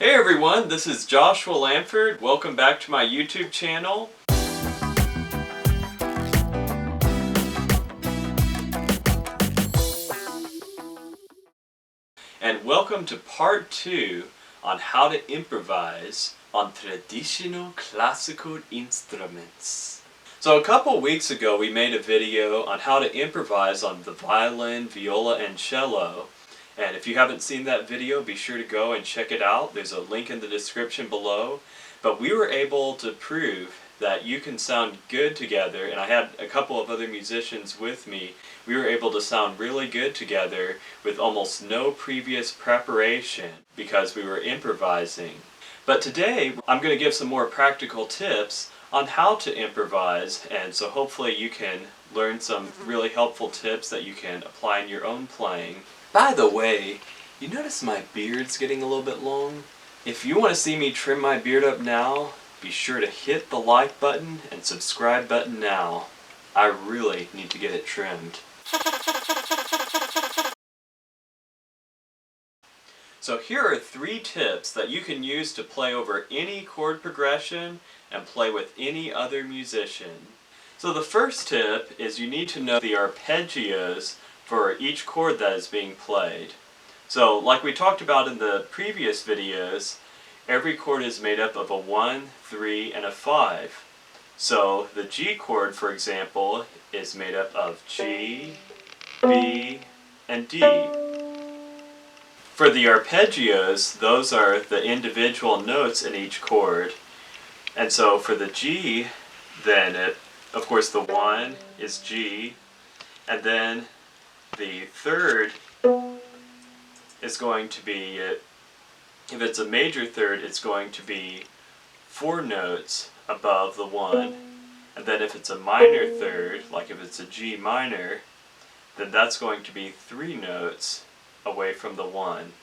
Hey everyone, this is Joshua Lamford. Welcome back to my YouTube channel. And welcome to part 2 on how to improvise on traditional classical instruments. So a couple weeks ago we made a video on how to improvise on the violin, viola, and cello. And if you haven't seen that video, be sure to go and check it out. There's a link in the description below. But we were able to prove that you can sound good together, and I had a couple of other musicians with me. We were able to sound really good together with almost no previous preparation because we were improvising. But today, I'm going to give some more practical tips on how to improvise, and so hopefully you can learn some really helpful tips that you can apply in your own playing. By the way, you notice my beard's getting a little bit long? If you want to see me trim my beard up now, be sure to hit the like button and subscribe button now. I really need to get it trimmed. So here are 3 tips that you can use to play over any chord progression and play with any other musician. So the first tip is you need to know the arpeggios for each chord that is being played. So like we talked about in the previous videos, every chord is made up of a 1, 3, and a 5. So the G chord, for example, is made up of G, B, and D. For the arpeggios, those are the individual notes in each chord. And so for the G, then of course the 1 is G, and then the third is going to be, if it's a major third, it's going to be 4 notes above the 1. And then if it's a minor third, like if it's a G minor, then that's going to be 3 notes away from the 1.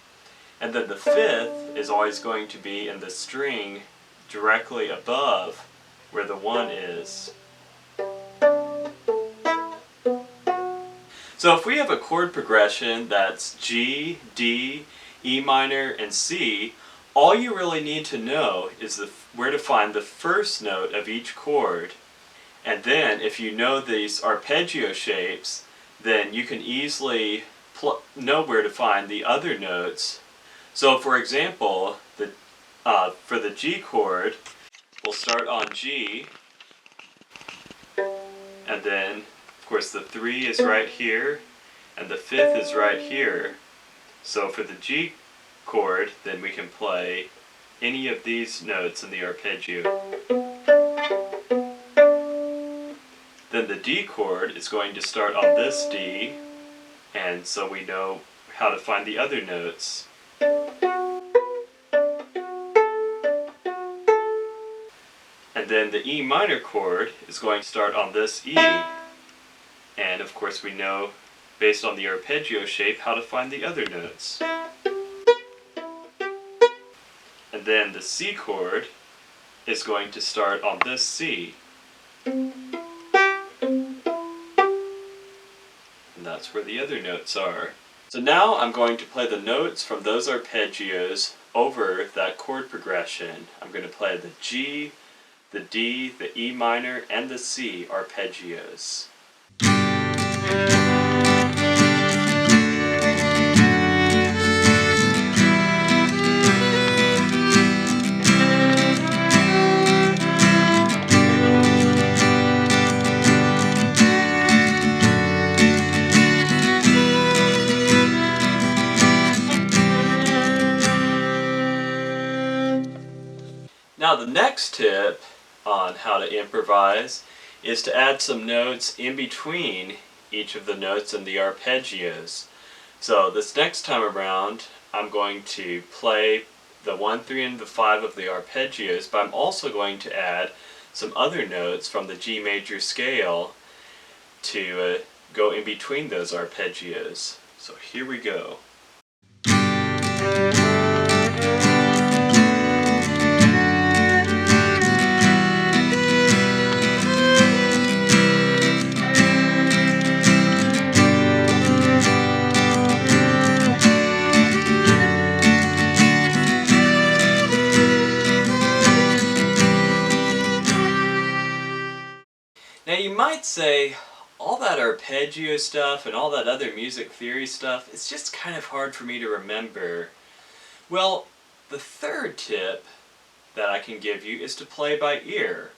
And then the 5th is always going to be in the string directly above where the 1 is. So if we have a chord progression that's G, D, E minor, and C, all you really need to know is where to find the first note of each chord. And then if you know these arpeggio shapes, then you can easily know where to find the other notes. So for example, for the G chord, we'll start on G, and then of course the 3 is right here, and the 5th is right here. So for the G chord, then we can play any of these notes in the arpeggio. Then the D chord is going to start on this D, and so we know how to find the other notes. And then the E minor chord is going to start on this E, and of course we know, based on the arpeggio shape, how to find the other notes. And then the C chord is going to start on this C. And that's where the other notes are. So now I'm going to play the notes from those arpeggios over that chord progression. I'm going to play the G, the D, the E minor, and the C arpeggios. Now the next tip on how to improvise is to add some notes in between each of the notes in the arpeggios. So this next time around, I'm going to play the 1, 3, and the 5 of the arpeggios, but I'm also going to add some other notes from the G major scale to go in between those arpeggios. So here we go. might say, all that arpeggio stuff and all that other music theory stuff, it's just kind of hard for me to remember. Well, the third tip that I can give you is to play by ear.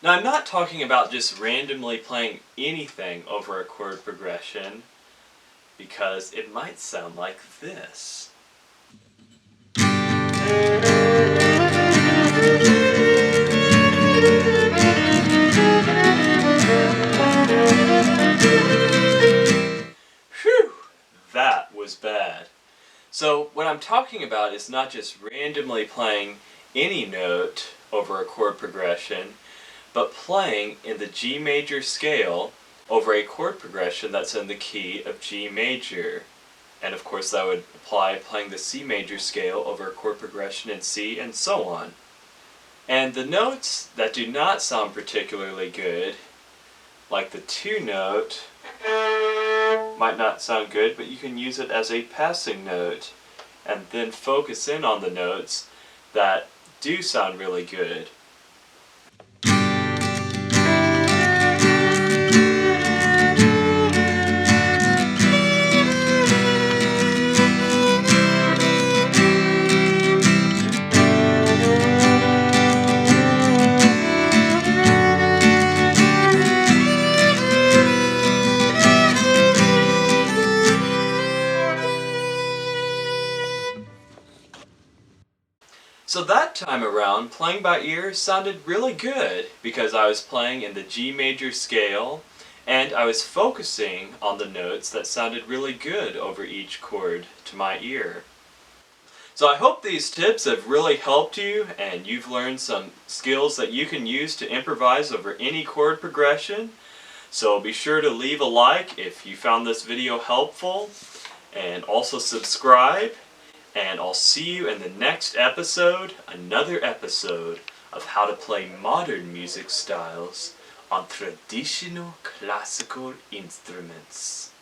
Now, I'm not talking about just randomly playing anything over a chord progression, because it might sound like this. Whew! That was bad. So what I'm talking about is not just randomly playing any note over a chord progression, but playing in the G major scale over a chord progression that's in the key of G major. And of course that would apply playing the C major scale over a chord progression in C, and so on. And the notes that do not sound particularly good, like the 2 note, might not sound good, but you can use it as a passing note and then focus in on the notes that do sound really good. So that time around, playing by ear sounded really good because I was playing in the G major scale and I was focusing on the notes that sounded really good over each chord to my ear. So I hope these tips have really helped you and you've learned some skills that you can use to improvise over any chord progression. So be sure to leave a like if you found this video helpful, and also subscribe. And I'll see you in the next episode, another episode of how to play modern music styles on traditional classical instruments.